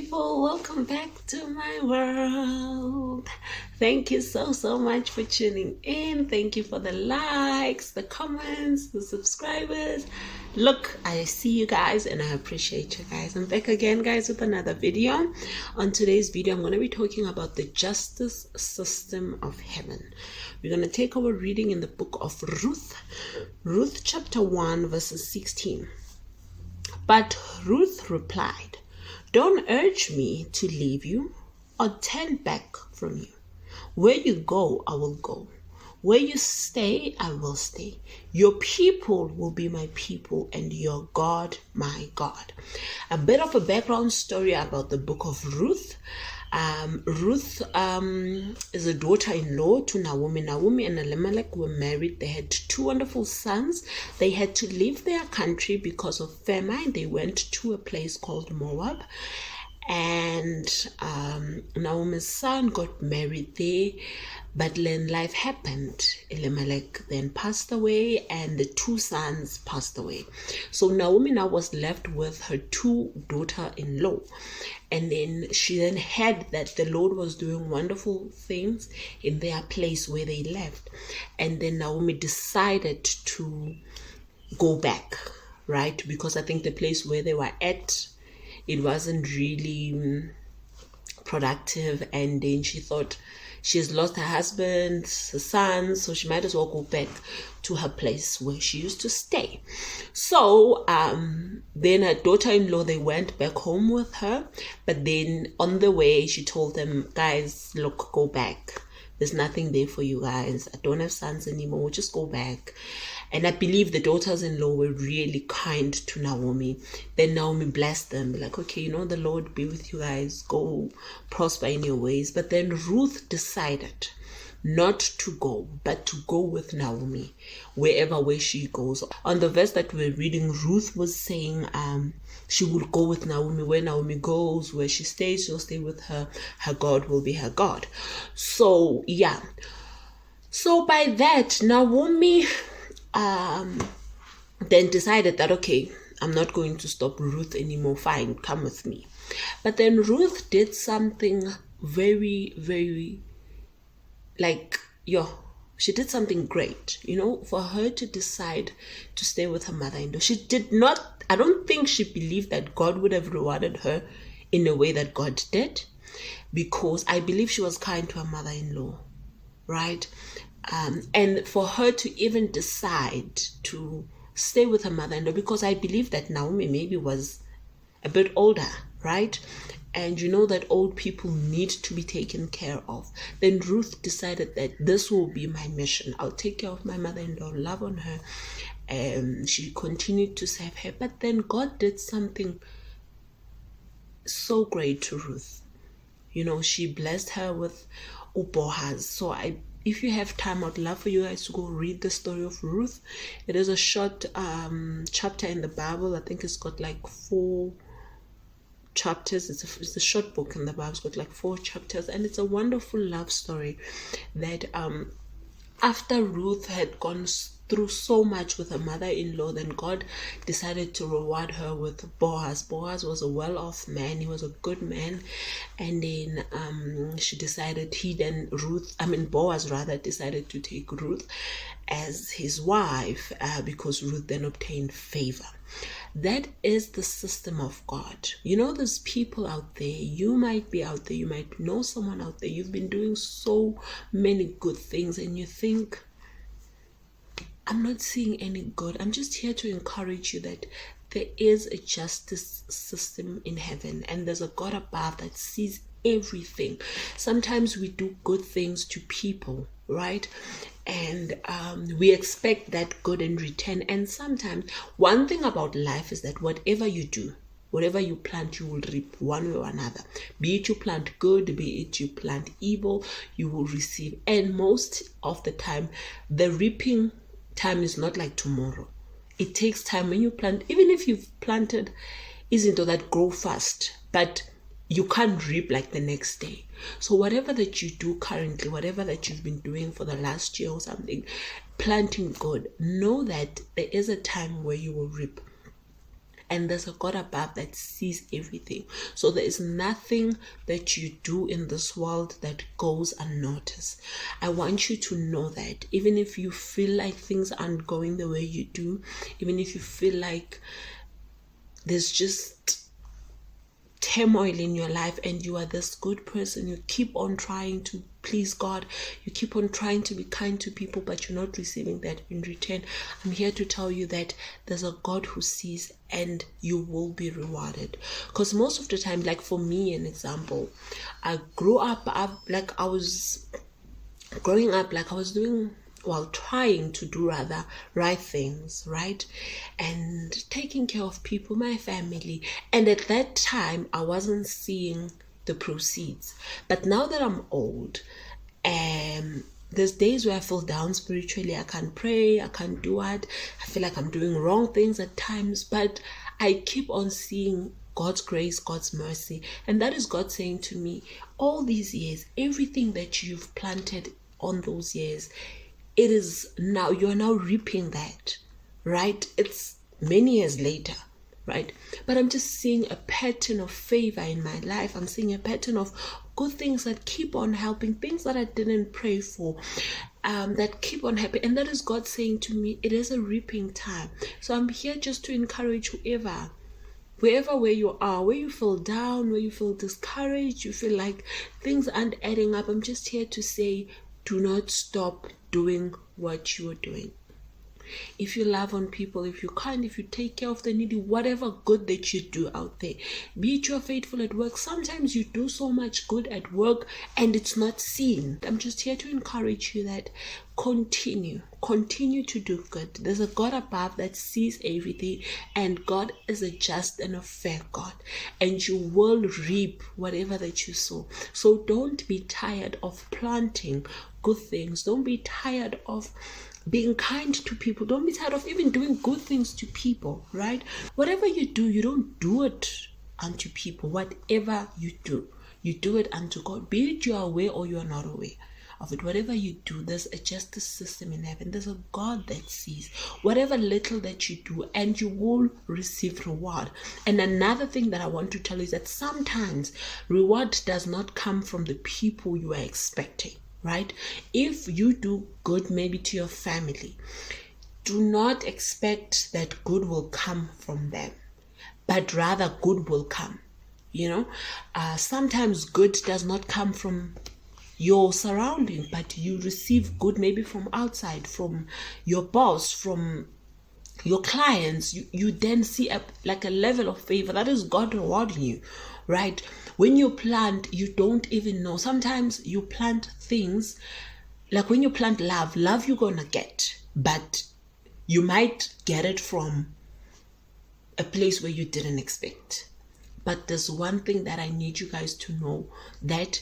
people, welcome back to my world. Thank you so much for tuning in. Thank you for the likes, the comments, the subscribers. Look, I see you guys and I appreciate you guys. I'm back again, guys, with another video. On today's video, I'm going to be talking about the justice system of heaven. We're going to take our reading in the book of Ruth chapter 1 verses 16. But Ruth replied, "Don't urge me to leave you or turn back from you. Where you go, I will go. Where you stay, I will stay. Your people will be my people and your God, my God." A bit of a background story about the book of Ruth. Ruth is a daughter-in-law to Naomi. Naomi and Elimelech were married. They had two wonderful sons. They had to leave their country because of famine. They went to a place called Moab. And Naomi's son got married there, but then life happened. Elimelech then passed away and the two sons passed away. So Naomi now was left with her two daughter-in-law. And then she then heard that the Lord was doing wonderful things in their place where they left. And then Naomi decided to go back, right? Because I think the place where they were at, it wasn't really productive, and then she thought she has lost her husband, her son, so she might as well go back to her place where she used to stay. So then her daughter-in-law, they went back home with her, but then on the way she told them, "Guys, look, go back. There's nothing there for you guys. I don't have sons anymore. Just go back." And I believe the daughters-in-law were really kind to Naomi. Then Naomi blessed them, like, "Okay, the Lord be with you guys. Go prosper in your ways." But then Ruth decided not to go, but to go with Naomi where she goes. On the verse that we're reading, Ruth was saying she will go with Naomi. Where Naomi goes, where she stays, she'll stay with her. Her God will be her God. So, yeah. So by that, Naomi then decided that, okay, I'm not going to stop Ruth anymore. Fine, come with me. But then Ruth did something very, very, she did something great, for her to decide to stay with her mother-in-law. She did not, I don't think she believed that God would have rewarded her in a way that God did, because I believe she was kind to her mother-in-law, right? And for her to even decide to stay with her mother-in-law, because I believe that Naomi maybe was a bit older, right? And that old people need to be taken care of. Then Ruth decided that this will be my mission. I'll take care of my mother-in-law, love on her. And she continued to serve her. But then God did something so great to Ruth. She blessed her with Boaz. So if you have time, I'd love for you guys to go read the story of Ruth. It is a short chapter in the Bible. I think it's got like 4 chapters. It's a short book in the Bible. It's got like 4 chapters, and it's a wonderful love story that after Ruth had gone through so much with her mother-in-law, then God decided to reward her with Boaz. Boaz was a well-off man. He was a good man. And then Boaz decided to take Ruth as his wife because Ruth then obtained favor. That is the system of God. There's people out there. You might be out there. You might know someone out there. You've been doing so many good things and you think, "I'm not seeing any good." I'm just here to encourage you that there is a justice system in heaven, and there's a God above that sees everything. Sometimes we do good things to people, right? And we expect that good in return. And sometimes one thing about life is that whatever you do, whatever you plant, you will reap one way or another. Be it you plant good, be it you plant evil, you will receive. And most of the time, the reaping time is not like tomorrow. It takes time when you plant. Even if you've planted, isn't that grow fast, but you can't reap like the next day. So whatever that you do currently, whatever that you've been doing for the last year or something, planting good, know that there is a time where you will reap. and there's a God above that sees everything. So there is nothing that you do in this world that goes unnoticed. I want you to know that even if you feel like things aren't going the way you do, even if you feel like there's just turmoil in your life and you are this good person, you keep on trying to please God, you keep on trying to be kind to people, but you're not receiving that in return, I'm here to tell you that there's a God who sees and you will be rewarded. Because most of the time, like for me, an example, I grew up, I was doing, trying to do rather right things, right? And taking care of people, my family. And at that time, I wasn't seeing the proceeds. But now that I'm old, there's days where I feel down spiritually. I can't pray, I can't do it. I feel like I'm doing wrong things at times, but I keep on seeing God's grace, God's mercy. And that is God saying to me, all these years, everything that you've planted on those years, it is now, you're now reaping that, right? It's many years later, right? But I'm just seeing a pattern of favor in my life. I'm seeing a pattern of good things that keep on helping, things that I didn't pray for, that keep on happening. And that is God saying to me, it is a reaping time. So I'm here just to encourage wherever where you are, where you feel down, where you feel discouraged, you feel like things aren't adding up. I'm just here to say, do not stop doing what you are doing. If you love on people, if you're kind, if you take care of the needy, whatever good that you do out there, be it you're faithful at work. Sometimes you do so much good at work and it's not seen. I'm just here to encourage you that continue to do good. There's a God above that sees everything, and God is a just and a fair God, and you will reap whatever that you sow. So don't be tired of planting good things. Don't be tired of being kind to people. Don't be tired of even doing good things to people, right? Whatever you do, you don't do it unto people. Whatever you do it unto God. Be it you are aware or you are not aware of it. Whatever you do, there's a justice system in heaven. There's a God that sees whatever little that you do, and you will receive reward. And another thing that I want to tell you is that sometimes reward does not come from the people you are expecting. Right? If you do good maybe to your family, do not expect that good will come from them, but rather good will come. Sometimes good does not come from your surrounding, but you receive good maybe from outside, from your boss, from your clients. You then see a level of favor. That is God rewarding you, right? When you plant, you don't even know. Sometimes you plant things, like when you plant love you're gonna get, but you might get it from a place where you didn't expect. But there's one thing that I need you guys to know, that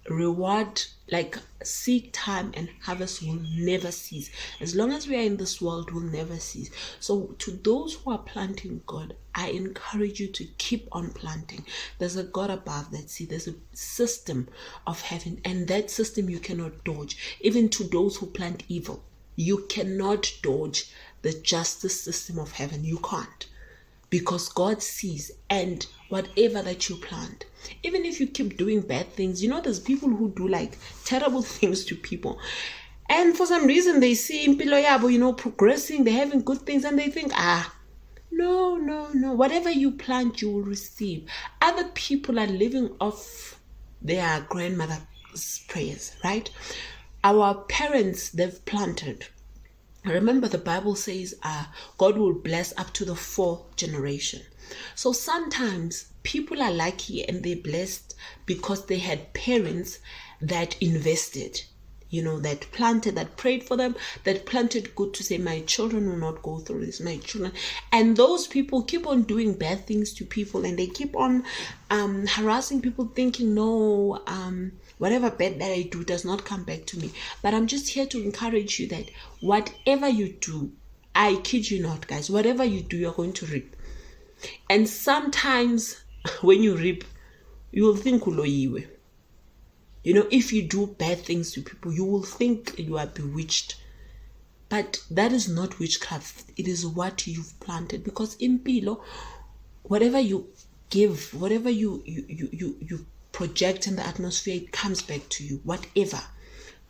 reward, like seed time and harvest, will never cease. As long as we are in this world, will never cease. So to those who are planting God, I encourage you to keep on planting. There's a God above that sees. There's a system of heaven, and that system you cannot dodge. Even to those who plant evil, you cannot dodge the justice system of heaven. You can't. Because God sees, and whatever that you plant, even if you keep doing bad things, there's people who do like terrible things to people, and for some reason they see impilo yabo, progressing, they're having good things, and they think, no, whatever you plant, you will receive. Other people are living off their grandmother's prayers, right? Our parents, they've planted. Remember, the Bible says God will bless up to the 4th generation. So sometimes people are lucky and they're blessed because they had parents that invested, that planted, that prayed for them, that planted good to say, my children will not go through this, my children. And those people keep on doing bad things to people, and they keep on harassing people, thinking, no, whatever bad that I do does not come back to me. But I'm just here to encourage you that whatever you do, I kid you not, guys, whatever you do, you're going to reap. And sometimes when you reap, you will think uloyiwe. If you do bad things to people, you will think you are bewitched. But that is not witchcraft. It is what you've planted. Because in Pilo, whatever you give, whatever you project in the atmosphere, it comes back to you, whatever.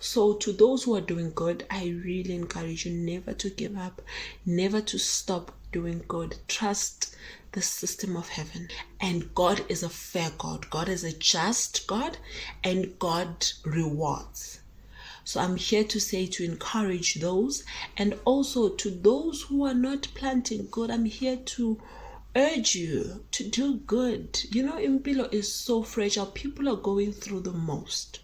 So to those who are doing good, I really encourage you never to give up, never to stop doing good. Trust the system of heaven. And God is a fair God. God is a just God, and God rewards. So I'm here to say, to encourage those, and also to those who are not planting good, I'm here to urge you to do good. You know, impilo is so fragile. People are going through the most.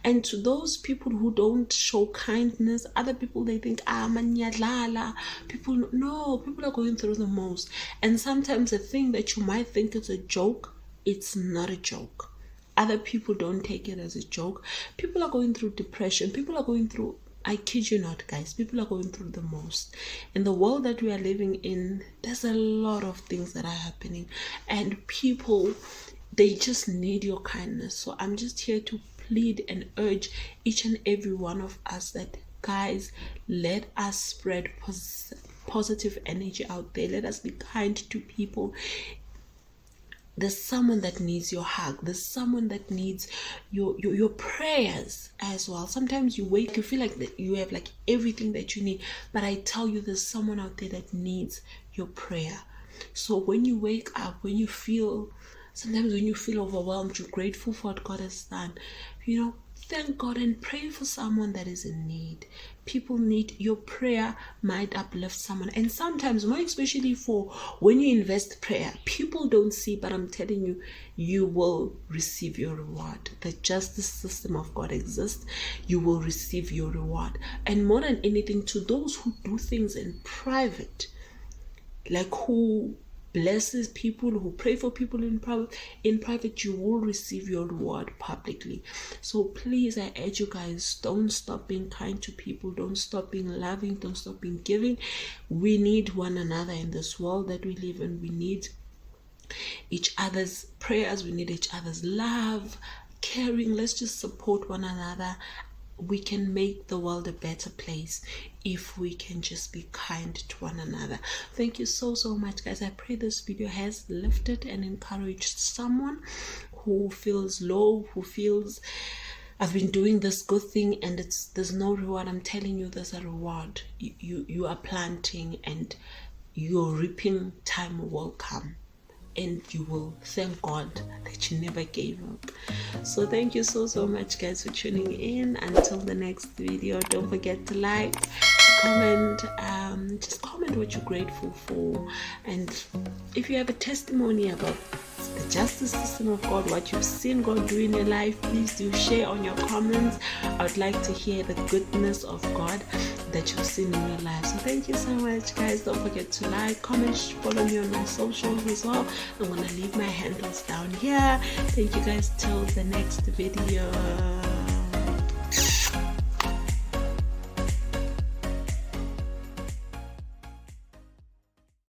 And to those people who don't show kindness, other people, they think, manyadlala. People are going through the most. And sometimes a thing that you might think is a joke, it's not a joke. Other people don't take it as a joke. People are going through depression. People are going through, I kid you not, guys, people are going through the most. In the world that we are living in, there's a lot of things that are happening. And people, they just need your kindness. So I'm just here to plead and urge each and every one of us that, guys, let us spread positive energy out there. Let us be kind to people. There's someone that needs your hug. There's someone that needs your prayers as well. Sometimes you wake, you feel like that you have like everything that you need, but I tell you, there's someone out there that needs your prayer. So when you wake up, sometimes when you feel overwhelmed, you're grateful for what God has done, thank God and pray for someone that is in need. People need your prayer, might uplift someone. And sometimes, more especially for when you invest prayer, people don't see, but I'm telling you, you will receive your reward. The justice system of God exists. You will receive your reward. And more than anything, to those who do things in private, like who blesses people, who pray for people in private, you will receive your reward publicly. So please, I urge you guys, don't stop being kind to people, don't stop being loving, don't stop being giving. We need one another in this world that we live in. We need each other's prayers, we need each other's love, caring. Let's just support one another. We can make the world a better place if we can just be kind to one another. Thank you so much, guys. I pray this video has lifted and encouraged someone who feels low, who feels, I've been doing this good thing and there's no reward. I'm telling you, there's a reward. You are planting and your reaping time will come. And you will thank God that you never gave up. So thank you so much, guys, for tuning in. Until the next video, don't forget to like, comment, just comment what you're grateful for. And if you have a testimony about the justice system of God, what you've seen God do in your life, please do share on your comments. I would like to hear the goodness of God that you've seen in your life. So thank you so much, guys. Don't forget to like, comment, follow me on my socials as well. I'm gonna leave my handles down here. Thank you guys till the next video.